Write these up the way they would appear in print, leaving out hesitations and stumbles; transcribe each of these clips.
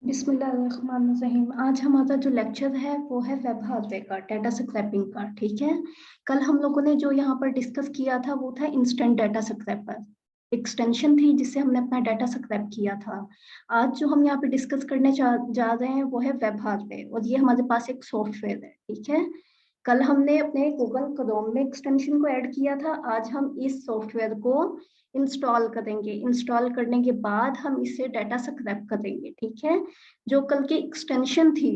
बिस्मिल्लाहिर्रहमानिर्रहीम। आज हमारा जो लेक्चर है वो है वेब हार्डवेयर का, डाटा स्क्रैपिंग का। ठीक है, कल हम लोगों ने जो यहाँ पर डिस्कस किया था वो था इंस्टेंट डाटा स्क्रैपर, एक्सटेंशन थी जिससे हमने अपना डाटा स्क्रैप किया था। आज जो हम यहाँ पे डिस्कस करने जा रहे हैं वो है वेब हार्डवेयर, और ये हमारे पास एक सॉफ्टवेयर है। ठीक है, कल हमने अपने गूगल क्रोम में एक्सटेंशन को ऐड किया था, आज हम इस सॉफ्टवेयर को इंस्टॉल करेंगे। इंस्टॉल करने के बाद हम इसे डाटा स्क्रैप करेंगे। ठीक है, जो कल की एक्सटेंशन थी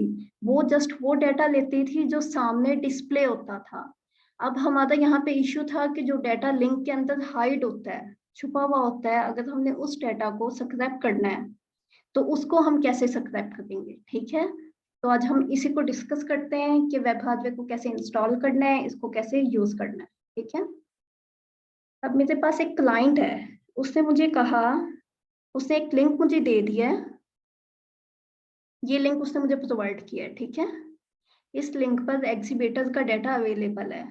वो जस्ट वो डाटा लेती थी जो सामने डिस्प्ले होता था। अब हमारा यहाँ पे इश्यू था कि जो डाटा लिंक के अंदर हाइड होता है, छुपा हुआ होता है, अगर हमने उस डाटा को स्क्रैप करना है तो उसको हम कैसे स्क्रैप करेंगे। ठीक है, तो आज हम इसी को डिस्कस करते हैं कि वेब हार्डवेयर को कैसे इंस्टॉल करना है, इसको कैसे यूज करना है। ठीक है, अब मेरे पास एक क्लाइंट है, उसने मुझे कहा, उसने एक लिंक मुझे दे दिया है, ये लिंक उसने मुझे प्रोवाइड किया है। ठीक है, इस लिंक पर एग्जीबिटर का डाटा अवेलेबल है।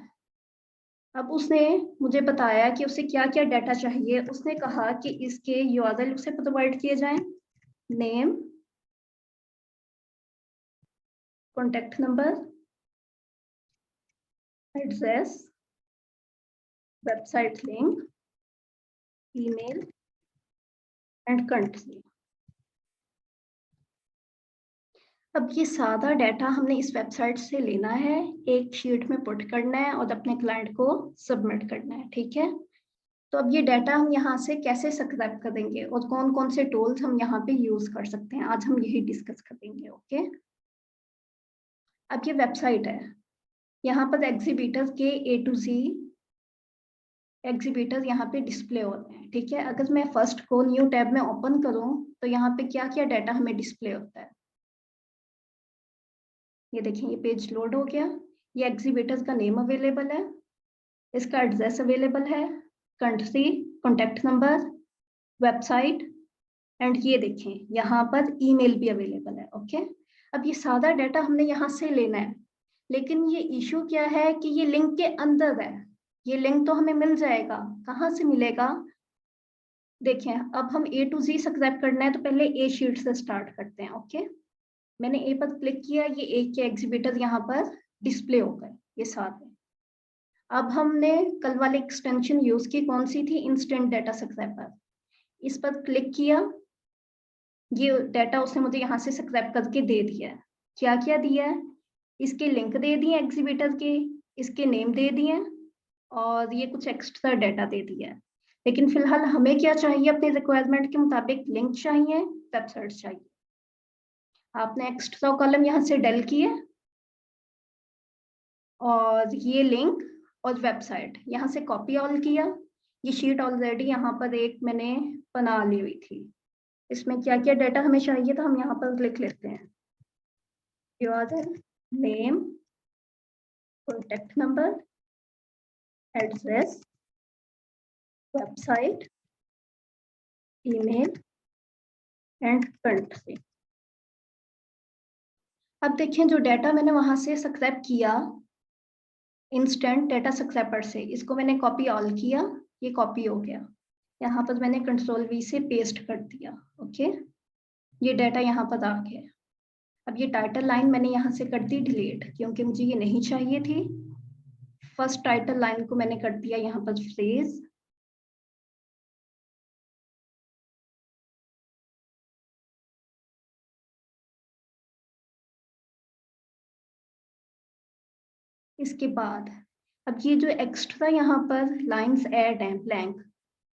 अब उसने मुझे बताया कि उसे क्या क्या डाटा चाहिए। उसने कहा कि इसके यूआरएल उसे प्रोवाइड किए जाएं, name, contact number, address, website link, email and country. अब ये सादा डाटा हमने इस वेबसाइट से लेना है, एक शीट में पुट करना है और अपने क्लाइंट को सबमिट करना है। ठीक है, तो अब ये डाटा हम यहाँ से कैसे स्क्रैप करेंगे और कौन कौन से टूल्स हम यहाँ पे यूज कर सकते हैं, आज हम यही डिस्कस करेंगे। ओके, अब ये वेबसाइट है, यहाँ पर एग्जीबिटर के A to Z एग्जीबिटर यहाँ पे डिस्प्ले होते हैं। ठीक है, अगर मैं फर्स्ट को न्यू टैब में ओपन करूँ तो यहाँ पे क्या क्या डाटा हमें डिस्प्ले होता है। ये देखें, ये पेज लोड हो गया, ये एग्जीबिटर का नेम अवेलेबल है, इसका एड्रेस अवेलेबल है, country, contact number, website and ये देखें यहाँ पर ईमेल भी अवेलेबल है। ओके, अब ये सारा डाटा हमने यहाँ से लेना है, लेकिन ये इशू क्या है कि ये लिंक के अंदर है। ये लिंक तो हमें मिल जाएगा, कहाँ से मिलेगा। देखें, अब हम A to Z स्क्रैप करना है तो पहले ए शीट से स्टार्ट करते हैं। ओके, मैंने ए पर क्लिक किया, ये ए के एग्जीबिटर यहाँ पर डिस्प्ले हो गए, ये सारे। अब हमने कल वाली एक्सटेंशन यूज की, कौन सी थी, इंस्टेंट डाटा स्क्रैपर। इस पर क्लिक किया, ये डाटा उसने मुझे यहाँ से स्क्रैप करके दे दिया है। क्या क्या दिया है, इसके लिंक दे दिए एग्जीबिटर के, इसके नेम दे दिए और ये कुछ एक्स्ट्रा डाटा दे दिया है। लेकिन फिलहाल हमें क्या चाहिए, अपने रिक्वायरमेंट के मुताबिक लिंक चाहिए, वेबसाइट चाहिए। आपने एक्स्ट्रा कॉलम यहाँ से डेल किए और ये लिंक और वेबसाइट यहाँ से कॉपी ऑल किया। ये शीट ऑलरेडी यहाँ पर एक मैंने बना ली हुई थी, इसमें क्या क्या डाटा हमें चाहिए था हम यहाँ पर लिख लेते हैं। URL, name, contact number, address, website, email and country. अब देखें, जो डाटा मैंने वहां से स्क्रैप किया इंस्टेंट डाटा स्क्रैपर से, इसको मैंने कॉपी ऑल किया, ये कॉपी हो गया, यहाँ पर मैंने कंट्रोल V से पेस्ट कर दिया। ओके, ये डाटा यहाँ पर आ गया। अब ये टाइटल लाइन मैंने यहाँ से कर दी डिलीट, क्योंकि मुझे ये नहीं चाहिए थी। फर्स्ट टाइटल लाइन को मैंने कर दिया यहाँ पर फ्रेज, इसके बाद अब ये जो एक्स्ट्रा यहाँ पर लाइंस ऐड हैं ब्लैंक,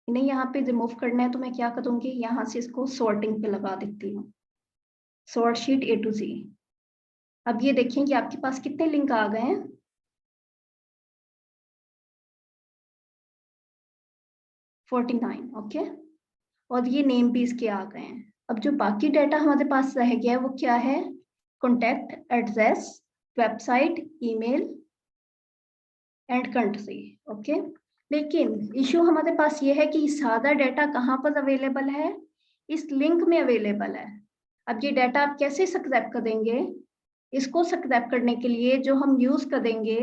इन्हें यहाँ पे रिमूव करना है, तो मैं क्या करूंगी, यहाँ से इसको सॉर्टिंग पे लगा देती हूँ, sort sheet A to Z। अब ये देखें कि आपके पास कितने लिंक आ गए हैं, 49। ओके, और ये नेम भी इसके आ गए हैं। अब जो बाकी डाटा हमारे पास रह गया है वो क्या है, contact, address, website, email and country. Okay, लेकिन इशू हमारे पास ये है कि सारा डाटा कहाँ पर अवेलेबल है, इस लिंक में अवेलेबल है। अब ये डाटा आप कैसे स्क्रैप करेंगे, इसको स्क्रैप करने के लिए जो हम यूज करेंगे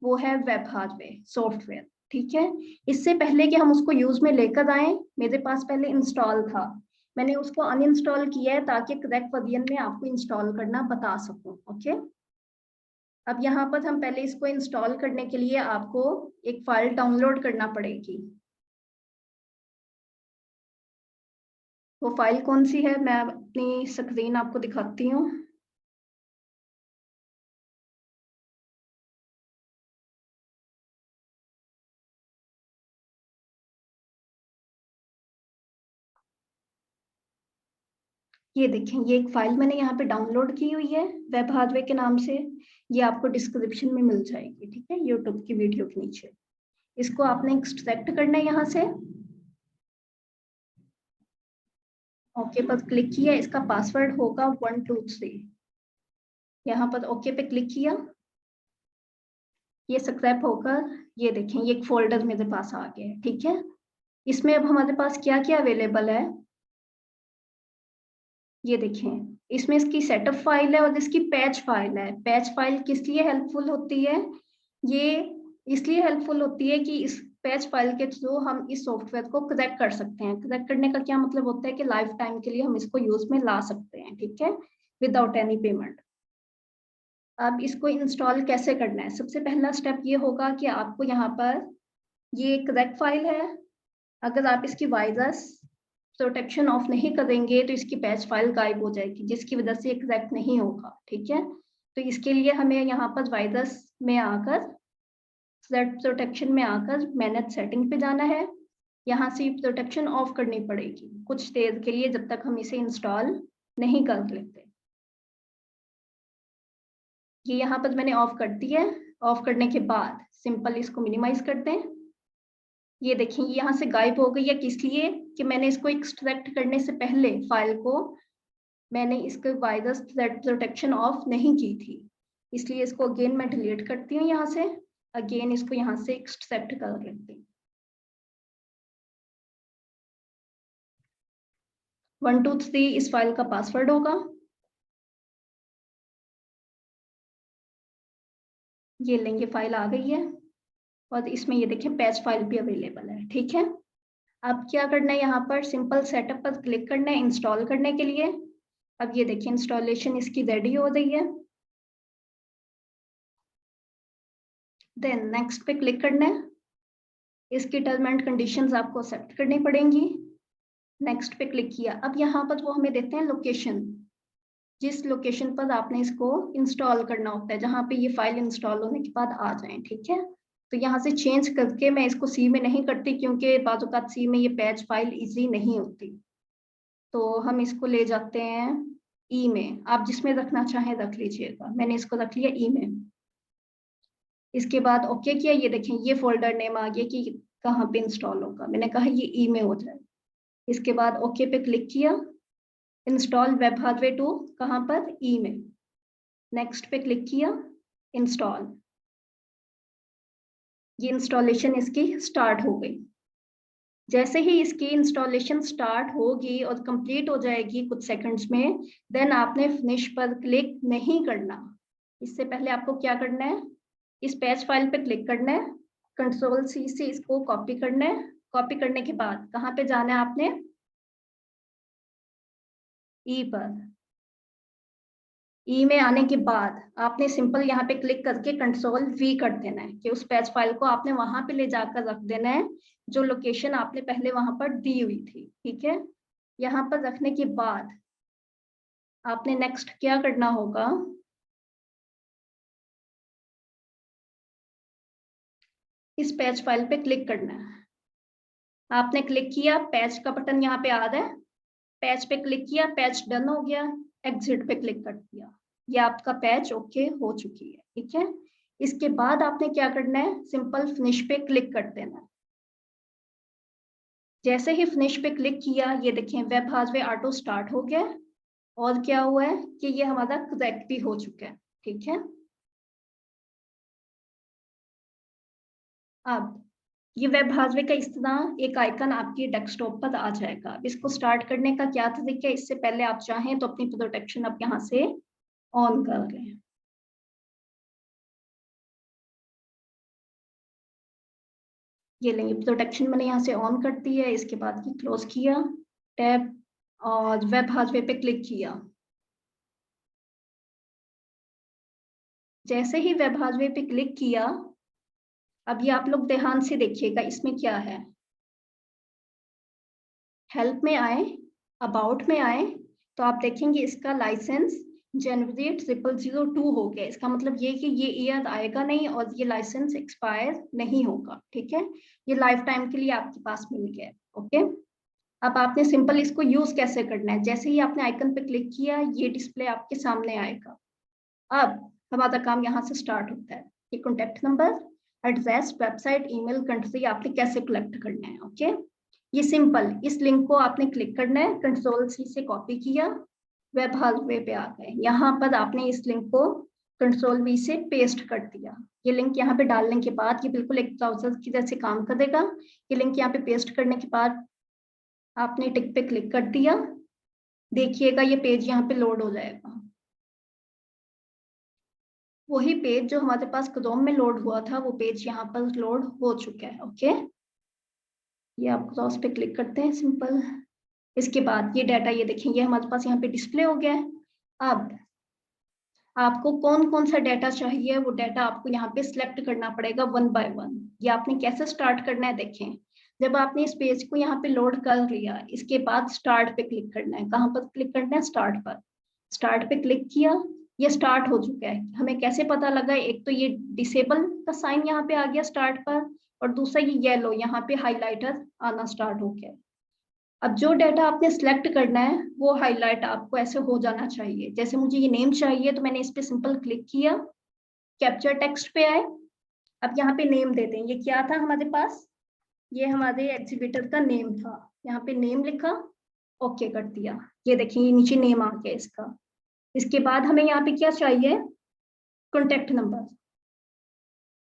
वो है वेब हार्डवेयर सॉफ्टवेयर। ठीक है, इससे पहले कि हम उसको यूज में लेकर आए, मेरे पास पहले इंस्टॉल था, मैंने उसको अनइंस्टॉल किया है ताकि करेक्ट वर्जन में आपको इंस्टॉल करना बता सकूं। ओके, अब यहाँ पर हम पहले इसको इंस्टॉल करने के लिए आपको एक फाइल डाउनलोड करना पड़ेगी। वो फाइल कौन सी है, मैं अपनी स्क्रीन आपको दिखाती हूँ। ये देखें, ये एक फाइल मैंने यहाँ पे डाउनलोड की हुई है वेब हार्डवेयर के नाम से। ये आपको डिस्क्रिप्शन में मिल जाएगी, ठीक है, यूट्यूब की वीडियो के नीचे। इसको आपने एक्सट्रैक्ट करना है यहाँ से। ओके पर क्लिक किया, इसका पासवर्ड होगा 123। यहाँ पर ओके पे क्लिक किया, ये स्क्रैप होकर ये देखें ये एक फोल्डर मेरे पास आ गया है, ठीक है। इसमें अब हमारे पास क्या क्या अवेलेबल है, ये देखें, इसमें इसकी सेटअप फाइल है और इसकी पैच फाइल है। पैच फाइल किस लिए हेल्पफुल होती है, ये इसलिए हेल्पफुल होती है कि इस पैच फाइल के थ्रू हम इस सॉफ्टवेयर को करेक्ट कर सकते हैं। करेक्ट करने का क्या मतलब होता है कि लाइफ टाइम के लिए हम इसको यूज में ला सकते हैं, ठीक है, विदाउट एनी पेमेंट। अब इसको इंस्टॉल कैसे करना है, सबसे पहला स्टेप ये होगा कि आपको यहाँ पर ये करेक्ट फाइल है, अगर आप इसकी वायरस प्रोटेक्शन ऑफ नहीं करेंगे तो इसकी पैच फाइल गायब हो जाएगी, जिसकी वजह से करेक्ट नहीं होगा, ठीक है। तो इसके लिए हमें यहाँ पर वायरस में आकर थ्रेड प्रोटेक्शन में आकर मैनेज सेटिंग पे जाना है। यहाँ से प्रोटेक्शन ऑफ करनी पड़ेगी कुछ देर के लिए, जब तक हम इसे इंस्टॉल नहीं कर लेते। ये यहाँ पर मैंने ऑफ कर दी है। ऑफ करने के बाद सिंपल इसको मिनिमाइज करते हैं। ये देखिए ये यहाँ से गायब हो गई है, किस लिए कि मैंने इसको एक्सट्रैक्ट करने से पहले फाइल को मैंने इसके वायरस थ्रेड प्रोटेक्शन ऑफ नहीं की थी, इसलिए इसको अगेन मैं डिलीट करती हूँ यहाँ से। अगेन इसको यहाँ से एक्सट्रैक्ट कर लेती हूँ। 123 इस फाइल का पासवर्ड होगा। ये लेंगे, फाइल आ गई है और इसमें ये देखिए पैच फाइल भी अवेलेबल है, ठीक है। अब क्या करना है, यहाँ पर सिंपल सेटअप पर क्लिक करना है इंस्टॉल करने के लिए। अब ये देखिए इंस्टॉलेशन इसकी रेडी हो रही है। देन नेक्स्ट पे क्लिक करना है। इसकी टर्म एंड कंडीशंस आपको एक्सेप्ट करनी पड़ेंगी। नेक्स्ट पे क्लिक किया, अब यहाँ पर वो हमें देते हैं लोकेशन, जिस लोकेशन पर आपने इसको इंस्टॉल करना होता है, जहाँ पे ये फाइल इंस्टॉल होने के बाद आ जाए, ठीक है। तो यहाँ से चेंज करके मैं इसको सी में नहीं करती, क्योंकि बाज़ औक़ात सी में ये पैच फाइल इजी नहीं होती, तो हम इसको ले जाते हैं ई में। आप जिसमें रखना चाहें रख लीजिएगा, मैंने इसको रख लिया ई में। इसके बाद ओके किया, ये देखें ये फोल्डर नेम आ गया कि कहाँ पे इंस्टॉल होगा, मैंने कहा ये ई में हो जाए। इसके बाद ओके पे क्लिक किया, इंस्टॉल वेब हार्डवेयर 2 कहाँ पर, ई में। नेक्स्ट पे क्लिक किया, इंस्टॉल। ये इंस्टॉलेशन इसकी स्टार्ट हो गई। जैसे ही इसकी इंस्टॉलेशन स्टार्ट होगी और कंप्लीट हो जाएगी कुछ सेकंड्स में, देन आपने फिनिश पर क्लिक नहीं करना। इससे पहले आपको क्या करना है, इस पैच फाइल पे क्लिक करना है, कंट्रोल सी से इसको कॉपी करना है। कॉपी करने के बाद कहाँ पे जाना है आपने, ई पर। ई में आने के बाद आपने सिंपल यहाँ पे क्लिक करके कंट्रोल वी कर देना है, कि उस पैच फाइल को आपने वहां पे ले जाकर रख देना है जो लोकेशन आपने पहले वहां पर दी हुई थी, ठीक है। यहाँ पर रखने के बाद आपने नेक्स्ट क्या करना होगा, इस पैच फाइल पे क्लिक करना है। आपने क्लिक किया, पैच का बटन यहाँ पे आ रहा है, पैच पे क्लिक किया, पैच डन हो गया, एग्जिट पे क्लिक कर दिया, ये आपका पैच ओके हो चुकी है, ठीक है। इसके बाद आपने क्या करना है, सिंपल फिनिश पे क्लिक कर देना है। जैसे ही फिनिश पे क्लिक किया, ये देखें वेब हार्डवेयर ऑटो स्टार्ट हो गया, और क्या हुआ है कि ये हमारा करेक्ट भी हो चुका है, ठीक है। अब ये वेब हार्डवेयर का इस तरह एक आइकन आपकी डेस्कटॉप पर आ जाएगा। इसको स्टार्ट करने का क्या तरीका है, इससे पहले आप चाहें तो अपनी प्रोटेक्शन आप यहाँ से ऑन कर लें। ये लेंगे प्रोटेक्शन मैंने यहाँ से ऑन कर दी है। इसके बाद की क्लोज किया, टैब और वेब हाईवे पे क्लिक किया। जैसे ही वेब हाईवे पे क्लिक किया, अब ये आप लोग ध्यान से देखिएगा इसमें क्या है। हेल्प में आए, अबाउट में आए, तो आप देखेंगे इसका लाइसेंस जनवरी 0002 हो गया। इसका मतलब ये कि ये ईयर आएगा नहीं और ये लाइसेंस एक्सपायर नहीं होगा, ठीक है। ये लाइफ टाइम के लिए आपके पास मिल गया, ओके। अब आपने सिंपल इसको यूज कैसे करना है, जैसे ही आपने आइकन पे क्लिक किया ये डिस्प्ले आपके सामने आएगा। अब हमारा काम यहाँ से स्टार्ट होता है। ये contact number, address, website, email, country आपने कैसे कलेक्ट करना है, ओके। ये सिंपल, इस लिंक को आपने क्लिक करना है, कंट्रोल सी से कॉपी किया, वेब हाईवे पे आ गए। यहाँ पर आपने इस लिंक को कंट्रोल वी से पेस्ट कर दिया। ये लिंक यहाँ पे डालने के बाद ये बिल्कुल एक ब्राउजर की जैसे काम करेगा। ये लिंक यहाँ पे पेस्ट करने के बाद आपने टिक पे क्लिक कर दिया, देखिएगा ये पेज यहाँ पे लोड हो जाएगा। वही पेज जो हमारे पास क्रोम में लोड हुआ था, वो पेज यहाँ पर लोड हो चुका है, ओके। ये आप क्रॉस पे क्लिक करते हैं सिंपल। इसके बाद ये डाटा, ये देखेंगे हमारे पास यहाँ पे डिस्प्ले हो गया है। अब आपको कौन कौन सा डाटा चाहिए, वो डाटा आपको यहाँ पे सिलेक्ट करना पड़ेगा वन बाय वन। ये आपने कैसे स्टार्ट करना है, देखें। जब आपने इस पेज को यहाँ पे लोड कर लिया, इसके बाद स्टार्ट पे क्लिक करना है। कहाँ पर क्लिक करना है, स्टार्ट पर। स्टार्ट पे क्लिक किया, ये स्टार्ट हो चुका है। हमें कैसे पता लगा, एक तो ये डिसेबल का साइन यहाँ पे आ गया स्टार्ट पर, और दूसरा ये येलो यहाँ पे हाईलाइटर आना स्टार्ट हो गया। अब जो डाटा आपने सिलेक्ट करना है वो हाईलाइट आपको ऐसे हो जाना चाहिए। जैसे मुझे ये नेम चाहिए तो मैंने इस पे सिंपल क्लिक किया, कैप्चर टेक्स्ट पे आए। अब यहाँ पे नेम देते हैं। ये क्या था हमारे पास, ये हमारे एग्जीबिटर का नेम था। यहाँ पे नेम लिखा, ओके कर दिया। ये देखिए ये नीचे नेम आ गया इसका। इसके बाद हमें यहाँ पे क्या चाहिए, कॉन्टेक्ट नंबर।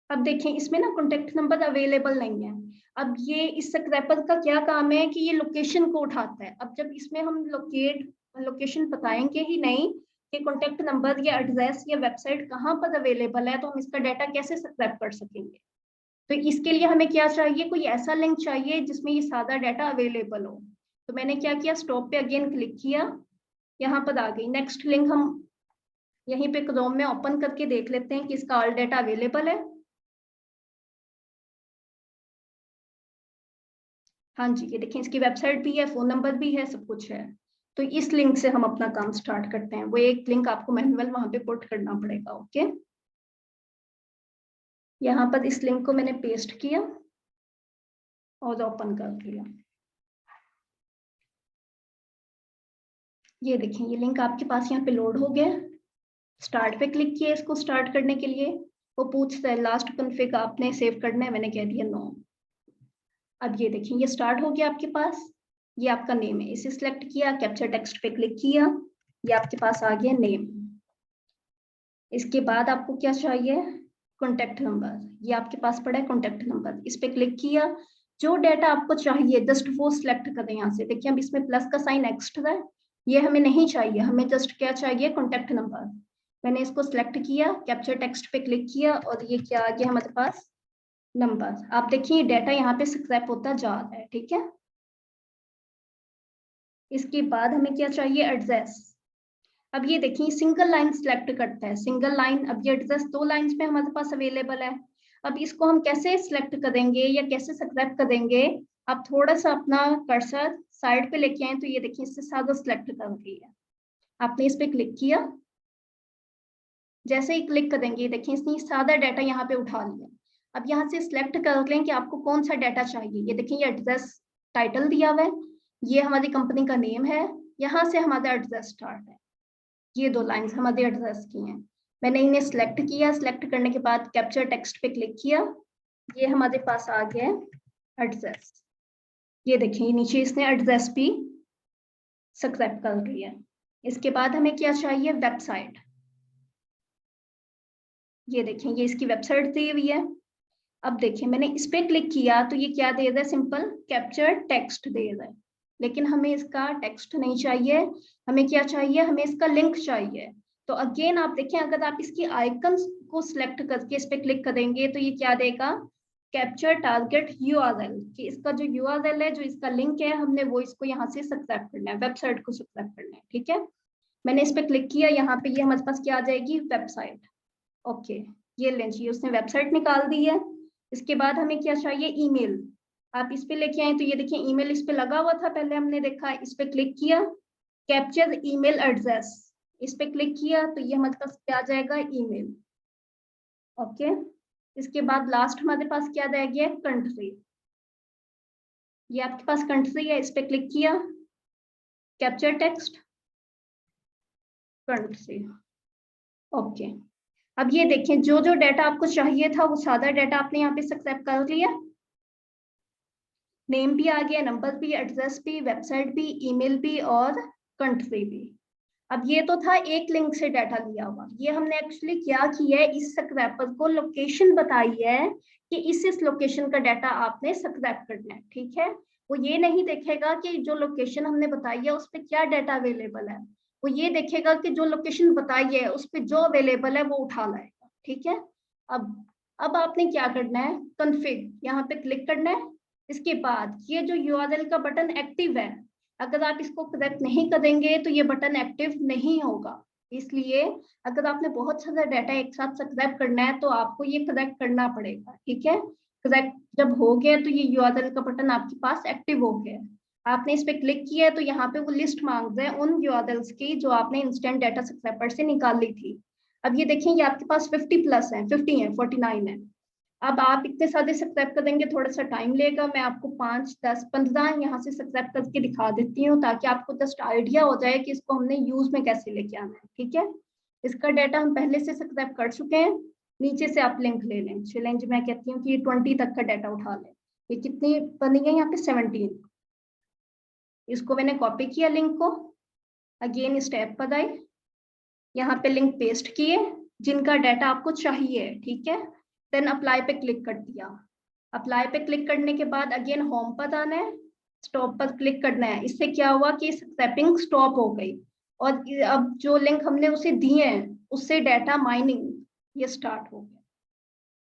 अब देखें इसमें ना कॉन्टेक्ट नंबर अवेलेबल नहीं है। अब ये इस स्क्रैपर का क्या काम है कि ये लोकेशन को उठाता है। अब जब इसमें हम लोकेशन बताएंगे ही नहीं कि कॉन्टेक्ट नंबर या एड्रेस या वेबसाइट कहाँ पर अवेलेबल है, तो हम इसका डाटा कैसे स्क्रैप कर सकेंगे। तो इसके लिए हमें क्या चाहिए, कोई ऐसा लिंक चाहिए जिसमें ये सादा डाटा अवेलेबल हो। तो मैंने क्या किया, स्टॉप पे अगेन क्लिक किया, यहाँ पर आ गई नेक्स्ट लिंक। हम यहीं पे क्रोम में ओपन करके देख लेते हैं कि इसका ऑल डाटा अवेलेबल है। हाँ जी, ये देखिए इसकी वेबसाइट भी है, फोन नंबर भी है, सब कुछ है। तो इस लिंक से हम अपना काम स्टार्ट करते हैं। वो एक लिंक आपको मैनुअल वहां पे पुट करना पड़ेगा, ओके। यहाँ पर इस लिंक को मैंने पेस्ट किया और ओपन कर लिया। ये देखिए ये लिंक आपके पास यहाँ पे लोड हो गया। स्टार्ट पे क्लिक किया इसको स्टार्ट करने के लिए। वो पूछता है लास्ट कॉन्फ़िग आपने सेव करना है, मैंने कह दिया नो। अब ये देखिए ये स्टार्ट हो गया आपके पास। ये आपका नेम है, इसे सिलेक्ट किया, कैप्चर टेक्स्ट पे क्लिक किया, ये आपके पास आ गया नेम। इसके बाद आपको क्या चाहिए, कॉन्टेक्ट नंबर। ये आपके पास पड़ा है कॉन्टेक्ट नंबर, इस पे क्लिक किया। जो डाटा आपको चाहिए जस्ट वो सिलेक्ट करें यहाँ से। देखिए अब इसमें प्लस का साइन एक्स्ट्रा है, ये हमें नहीं चाहिए। हमें जस्ट क्या चाहिए, कॉन्टेक्ट नंबर। मैंने इसको सिलेक्ट किया, कैप्चर टेक्स्ट पे क्लिक किया, और ये क्या आ गया हमारे पास, नंबर। आप देखिए डाटा यहाँ पे स्क्रैप होता जा रहा है, ठीक है। इसके बाद हमें क्या चाहिए, एड्रेस। अब ये देखिए सिंगल लाइन सिलेक्ट करता है, सिंगल लाइन। अब ये एड्रेस 2 लाइंस में हमारे पास अवेलेबल है। अब इसको हम कैसे सिलेक्ट करेंगे या कैसे स्क्रैप करेंगे, आप थोड़ा सा अपना कर्सर साइड पे लेके आए तो ये देखिए इससे सादा सिलेक्ट कर रही है। आपने इस पे क्लिक किया, जैसे ही क्लिक करेंगे देखिए इसने सादा डाटा यहाँ पे उठा लिया। अब यहाँ से सिलेक्ट कर लें कि आपको कौन सा डाटा चाहिए। ये देखिए ये एड्रेस टाइटल दिया हुआ है, ये हमारी कंपनी का नेम है, यहाँ से हमारा एड्रेस स्टार्ट है। ये 2 लाइंस हमारे एड्रेस की हैं। मैंने इन्हें सिलेक्ट किया, सिलेक्ट करने के बाद कैप्चर टेक्स्ट पे क्लिक किया, ये हमारे पास आ गया एड्रेस। ये देखिए नीचे इसने एड्रेस भी स्क्रैप कर दिया है। इसके बाद हमें क्या चाहिए, वेबसाइट। ये देखिए ये इसकी वेबसाइट दी हुई है। अब देखिए मैंने इस पे क्लिक किया तो ये क्या दे रहा है, सिंपल कैप्चर टेक्स्ट दे रहा है। लेकिन हमें इसका टेक्स्ट नहीं चाहिए, हमें क्या चाहिए, हमें इसका लिंक चाहिए। तो अगेन आप देखें अगर आप इसकी आइकन को सिलेक्ट करके इस पे क्लिक करेंगे तो ये क्या देगा, कैप्चर टारगेट यूआरएल, कि इसका जो यूआरएल है, जो इसका लिंक है, हमने वो इसको यहाँ से सब्सक्राइब करना है, वेबसाइट को सब्सक्राइब करना है। ठीक है, मैंने इस पर क्लिक किया, यहाँ पे ये हमारे पास क्या आ जाएगी, वेबसाइट। ओके, ये लें चाहिए, उसने वेबसाइट निकाल दी है। इसके बाद हमें क्या चाहिए, ईमेल। आप इस पे लेके आए तो ये देखिए ईमेल इस पे लगा हुआ था, पहले हमने देखा, इस पे क्लिक किया, कैप्चर ईमेल एड्रेस, इस पे क्लिक किया तो ये हमारे पास क्या आ जाएगा, ईमेल। ओके, इसके बाद लास्ट हमारे पास क्या रह गया, कंट्री। ये आपके पास कंट्री है, इस पे क्लिक किया, कैप्चर टेक्स्ट, कंट्री। ओके, अब ये देखें, जो जो डाटा आपको चाहिए था वो सादा डाटा आपने यहाँ पे सब्सक्राइब कर लिया, नेम भी आ गया, नंबर भी, एड्रेस भी, वेबसाइट भी, ईमेल भी और कंट्री भी। अब ये तो था एक लिंक से डाटा लिया हुआ, ये हमने एक्चुअली क्या किया है, इस सब्सक्राइबर को लोकेशन बताई है कि इस लोकेशन का डाटा आपने सब्सक्राइब करना है। ठीक है, वो ये नहीं देखेगा कि जो लोकेशन हमने बताई है उस पर क्या डाटा अवेलेबल है, वो ये देखेगा कि जो लोकेशन बताई है उस पर जो अवेलेबल है वो उठा लाएगा। ठीक है, अब आपने क्या करना है, कन्फिग, यहाँ पे क्लिक करना है। इसके बाद ये जो यूआरएल का बटन एक्टिव है, अगर आप इसको करेक्ट नहीं करेंगे तो ये बटन एक्टिव नहीं होगा। इसलिए अगर आपने बहुत सारा डाटा एक साथ सब्सक्राइब करना है तो आपको ये करेक्ट करना पड़ेगा। ठीक है, करेक्ट जब हो गया तो ये यूआरएल का बटन आपके पास एक्टिव हो गया, आपने इस पे क्लिक किया तो यहाँ पे वो लिस्ट मांग रहे हैं उन यूआरएल्स की जो आपने इंस्टेंट डाटा सब्सक्राइबर से निकाल ली थी। अब ये देखें, ये आपके पास 50 प्लस है, 50 है, 49 है। अब आप इतने सारे सब्सक्राइब कर देंगे, थोड़ा सा टाइम लेगा, मैं आपको 5, 10, 15 यहाँ से सब्सक्राइब करके दिखा देती हूँ ताकि आपको जस्ट आइडिया हो जाए कि इसको हमने यूज में कैसे लेके आना है। ठीक है, इसका डाटा हम पहले से सब्सक्राइब कर चुके हैं, नीचे से आप लिंक ले लें, चैलेंज मैं कहती हूँ कि ये 20 तक का डाटा उठा लें। ये कितनी बनी है, यहाँ पे 17। इसको मैंने कॉपी किया लिंक को, अगेन स्टेप पर आए, यहाँ पे लिंक पेस्ट किए जिनका डाटा आपको चाहिए। ठीक है, देन अप्लाई पे क्लिक कर दिया। अप्लाई पे क्लिक करने के बाद अगेन होम पर आना है, स्टॉप पर क्लिक करना है। इससे क्या हुआ कि स्क्रैपिंग स्टॉप हो गई और अब जो लिंक हमने उसे दिए हैं उससे डाटा माइनिंग ये स्टार्ट हो गया।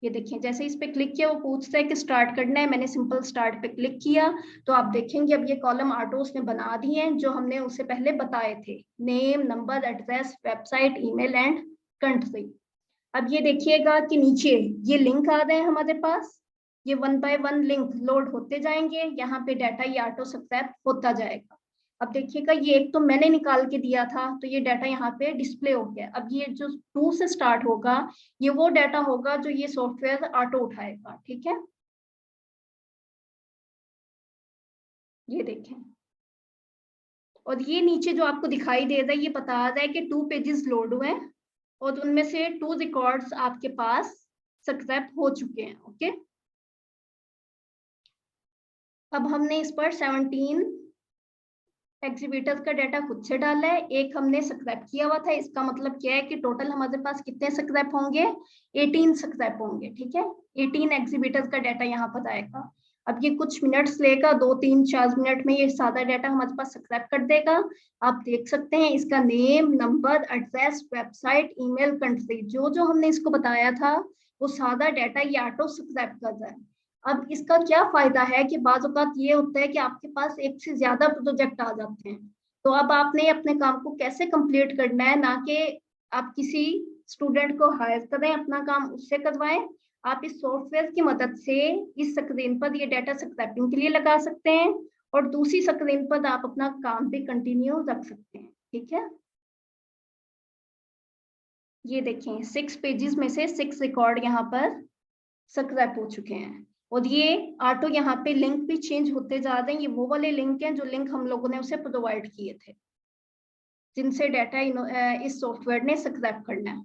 ये देखिए, जैसे इस पे क्लिक किया वो पूछता है कि स्टार्ट करना है, मैंने सिंपल स्टार्ट पे क्लिक किया तो आप देखेंगे अब ये कॉलम ऑटो उसने बना दिए हैं जो हमने उससे पहले बताए थे, name, number, address, website, email and country. अब ये देखिएगा कि नीचे ये लिंक आ रहे हैं हमारे पास, ये 1 बाय 1 लिंक लोड होते जाएंगे, यहाँ पे डाटा ये ऑटो सब्सक्राइब होता जाएगा। अब देखिएगा, ये एक तो मैंने निकाल के दिया था तो ये डाटा यहाँ पे डिस्प्ले हो गया। अब ये जो 2 से स्टार्ट होगा ये वो डाटा होगा जो ये सॉफ्टवेयर ऑटो उठाएगा। ठीक है, ये देखें, और ये नीचे जो आपको दिखाई दे रहा है ये बता रहा है कि 2 पेजेस लोड हुए हैं और उनमें से 2 रिकॉर्ड्स आपके पास सब्सक्राइब हो चुके हैं। ओके, अब हमने इस पर 17 एग्जीबिटर्स का डाटा खुद से डाला है, एक हमने सब्सक्राइब किया हुआ था। इसका मतलब क्या है कि टोटल हमारे पास कितने सब्सक्राइब होंगे, 18 सब्सक्राइब होंगे। ठीक है, 18 एग्जीबिटर्स का डाटा यहाँ पर आएगा। अब ये कुछ मिनट्स लेगा, 2, 3, 4 मिनट में ये सादा डाटा हमारे पास सब्सक्राइब कर देगा। आप देख सकते हैं इसका name, number, address, website, email, country, जो जो हमने इसको बताया था वो सादा डाटा ये ऑटो सब्सक्राइब कर रहा है। अब इसका क्या फायदा है कि बाज़ औक़ात ये होता है कि आपके पास एक से ज्यादा प्रोजेक्ट आ जाते हैं, तो अब आपने अपने काम को कैसे कंप्लीट करना है, ना कि आप किसी स्टूडेंट को हायर करें अपना काम उससे करवाएं। आप इस सॉफ्टवेयर की मदद से इस स्क्रीन पर ये डाटा सब्सक्राइबिंग के लिए लगा सकते हैं और दूसरी स्क्रीन पर आप अपना काम भी कंटिन्यू रख सकते हैं। ठीक है, ये देखें 6 पेजेस में से 6 रिकॉर्ड यहाँ पर सब्सक्राइब हो चुके हैं और ये ऑटो यहाँ पे लिंक भी चेंज होते जा रहे हैं। ये वो वाले लिंक हैं जो लिंक हम लोगों ने उसे प्रोवाइड किए थे जिनसे डाटा इस सॉफ्टवेयर ने सब्सक्राइब करना है।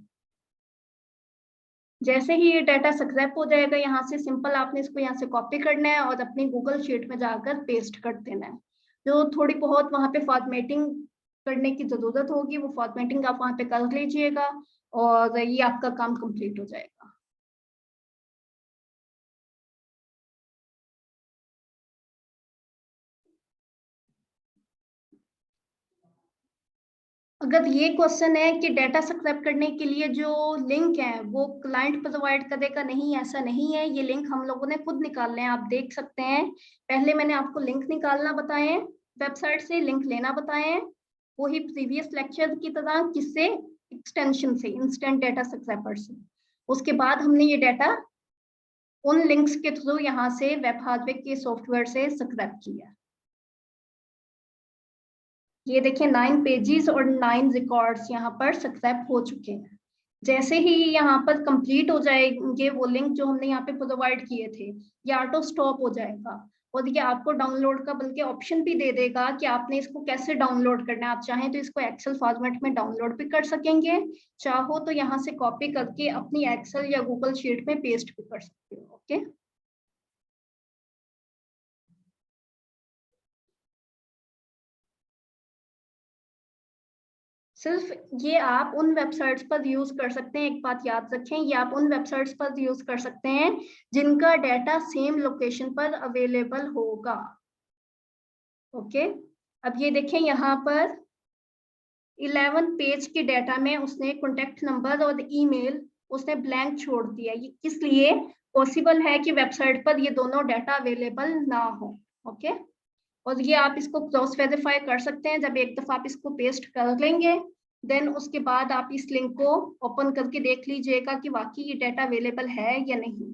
जैसे ही ये डाटा सब्सक्राइब हो जाएगा यहाँ से सिंपल आपने इसको यहाँ से कॉपी करना है और अपनी गूगल शीट में जाकर पेस्ट कर देना है। जो थोड़ी बहुत वहाँ पे फॉर्मेटिंग करने की जरूरत होगी वो फॉर्मेटिंग आप वहाँ पे कर लीजिएगा और ये आपका काम कंप्लीट हो जाएगा। अगर ये क्वेश्चन है कि डेटा सब्सक्राइब करने के लिए जो लिंक है वो क्लाइंट प्रोवाइड करेगा, नहीं, ऐसा नहीं है। ये लिंक हम लोगों ने खुद निकालने हैं, आप देख सकते हैं। पहले मैंने आपको लिंक निकालना बताए हैं, वेबसाइट से लिंक लेना बताए हैं, वही प्रीवियस लेक्चर की तरह, किससे, एक्सटेंशन से, इंस्टेंट डेटा सब्सक्राइबर से। उसके बाद हमने ये डेटा उन लिंक्स के थ्रू यहाँ से वेब हार्डवेयर के सॉफ्टवेयर से सब्सक्राइब किया। ये देखिए 9 पेजेस और 9 रिकॉर्ड्स यहाँ पर सब्सक्राइब हो चुके हैं। जैसे ही यहाँ पर कंप्लीट हो जाएंगे वो लिंक जो हमने यहाँ पे प्रोवाइड किए थे, ये ऑटो स्टॉप हो जाएगा और ये आपको डाउनलोड का बल्कि ऑप्शन भी दे देगा कि आपने इसको कैसे डाउनलोड करना है। आप चाहें तो इसको एक्सेल फॉर्मेट में डाउनलोड भी कर सकेंगे, चाहो तो यहाँ से कॉपी करके अपनी एक्सेल या गूगल शीट में पेस्ट भी कर सकते हो। ओके, सिर्फ ये आप उन वेबसाइट्स पर यूज कर सकते हैं। एक बात याद रखें, ये आप उन वेबसाइट्स पर यूज कर सकते हैं जिनका डेटा सेम लोकेशन पर अवेलेबल होगा। ओके, अब ये देखें यहाँ पर 11 पेज के डेटा में उसने कॉन्टेक्ट नंबर और ईमेल उसने ब्लैंक छोड़ दिया। ये किस लिए? पॉसिबल है कि वेबसाइट पर ये दोनों डेटा अवेलेबल ना हो। ओके, और ये आप इसको क्रॉस वेरीफाई कर सकते हैं। जब एक दफा आप इसको पेस्ट कर लेंगे, देन उसके बाद आप इस लिंक को ओपन करके देख लीजिएगा कि वाकई ये डेटा अवेलेबल है या नहीं।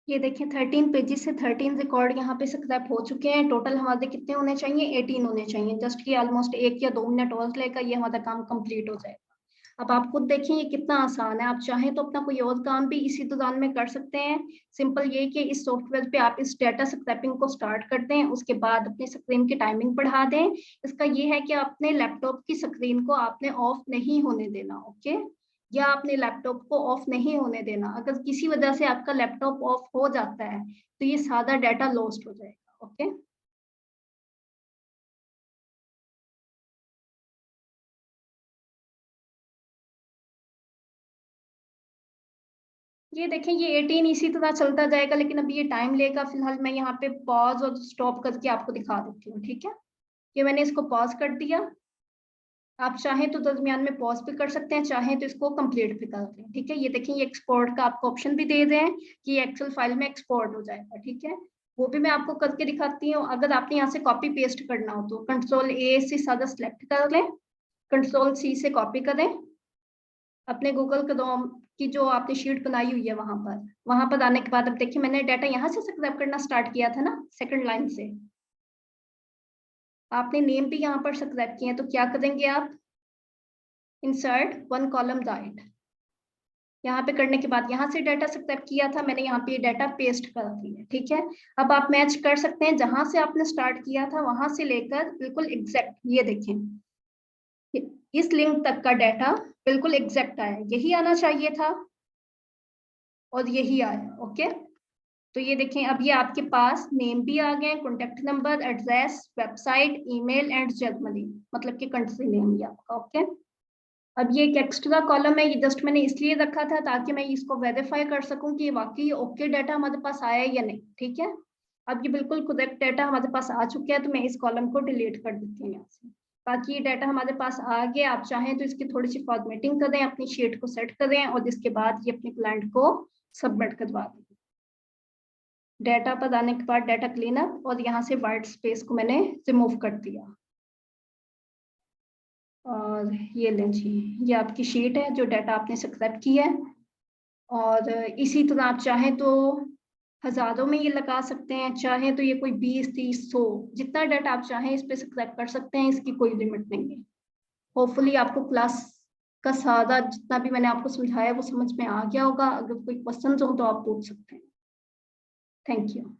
ये देखिए 13 पेजेस से 13 रिकॉर्ड यहाँ पे सब्सक्राइब हो चुके हैं। टोटल हमारे कितने होने चाहिए? 18 होने चाहिए। जस्ट ये ऑलमोस्ट 1 या 2 मिनट और लेगा, ये हमारा काम कंप्लीट हो जाएगा। अब आप खुद देखें ये कितना आसान है। आप चाहें तो अपना कोई और काम भी इसी दौरान में कर सकते हैं। सिंपल ये कि इस सॉफ्टवेयर पे आप इस डेटा सब्सक्राइबिंग को स्टार्ट कर दें, उसके बाद अपनी स्क्रीन की टाइमिंग बढ़ा दें। इसका ये है कि अपने लैपटॉप की स्क्रीन को आपने ऑफ नहीं होने देना। ओके, या अपने लैपटॉप को ऑफ नहीं होने देना। अगर किसी वजह से आपका लैपटॉप ऑफ हो जाता है तो ये सारा डाटा लॉस्ट हो जाएगा। ओके, ये देखें ये 18 इसी तरह चलता जाएगा, लेकिन अभी ये टाइम लेगा। फिलहाल मैं यहाँ पे पॉज और स्टॉप करके आपको दिखा देती हूँ। ठीक है, ये मैंने इसको पॉज कर दिया। आप चाहें तो दरमियान में पॉज भी कर सकते हैं, चाहें तो इसको कंप्लीट भी कर दें। ठीक है, ये देखें ये एक्सपोर्ट का आपको ऑप्शन भी दे रहे हैं कि एक्सेल फाइल में एक्सपोर्ट हो जाएगा। ठीक है, वो भी मैं आपको करके दिखाती हूँ। अगर आपने यहाँ से कॉपी पेस्ट करना हो तो कंट्रोल ए से सादा सिलेक्ट कर लें, कंट्रोल सी से कॉपी करें अपने गूगल क्रोम की जो आपने शीट बनाई हुई है वहां पर आने के बाद अब देखिए मैंने डाटा यहाँ से सब्सक्राइब करना स्टार्ट किया था ना, सेकंड लाइन से। आपने नेम भी यहाँ पर सब्सक्राइब किए हैं, तो क्या करेंगे आप? इंसर्ट वन कॉलम राइट, यहाँ पे करने के बाद यहाँ से डाटा सब्सक्राइब किया था मैंने, यहाँ पे डाटा पेस्ट कर दिया। ठीक है, अब आप मैच कर सकते हैं जहां से आपने स्टार्ट किया था वहां से लेकर बिल्कुल एग्जैक्ट, ये देखें इस लिंक तक का डाटा बिल्कुल एग्जैक्ट आया, यही आना चाहिए था और यही आया। ओके, तो ये देखें अब ये आपके पास नेम भी आ गए, contact number, address, website, email and Germany, मतलब कि कंट्री नेम ये आपका। ओके, अब ये एक एक्स्ट्रा कॉलम है, ये जस्ट मैंने इसलिए रखा था ताकि मैं इसको वेरीफाई कर सकूं कि वाकई ओके डाटा हमारे पास आया या नहीं। ठीक है, अब ये बिल्कुल करेक्ट डाटा हमारे पास आ चुका है, तो मैं इस कॉलम को डिलीट कर देती हूँ यहाँ से। बाकी ये डाटा हमारे पास आ गया। आप चाहें तो इसकी थोड़ी सी फॉर्मेटिंग करें, अपनी शीट को सेट करें और इसके बाद ये अपने क्लाइंट को सबमिट करवा दें। डाटा पर आने के बाद डाटा क्लीनअप और यहाँ से वाइट स्पेस को मैंने रिमूव कर दिया। और ये लें जी, ये आपकी शीट है जो डाटा आपने सब्सक्राइब किया है। और इसी तरह आप चाहें तो हजारों में ये लगा सकते हैं, चाहे तो ये कोई 20, 30, 100 जितना डाटा आप चाहें इस पे सब्सक्राइब कर सकते हैं, इसकी कोई लिमिट नहीं है। होपफुली आपको क्लास का सारा जितना भी मैंने आपको समझाया वो समझ में आ गया होगा। अगर कोई क्वेश्चन हो तो आप पूछ सकते हैं। Thank you.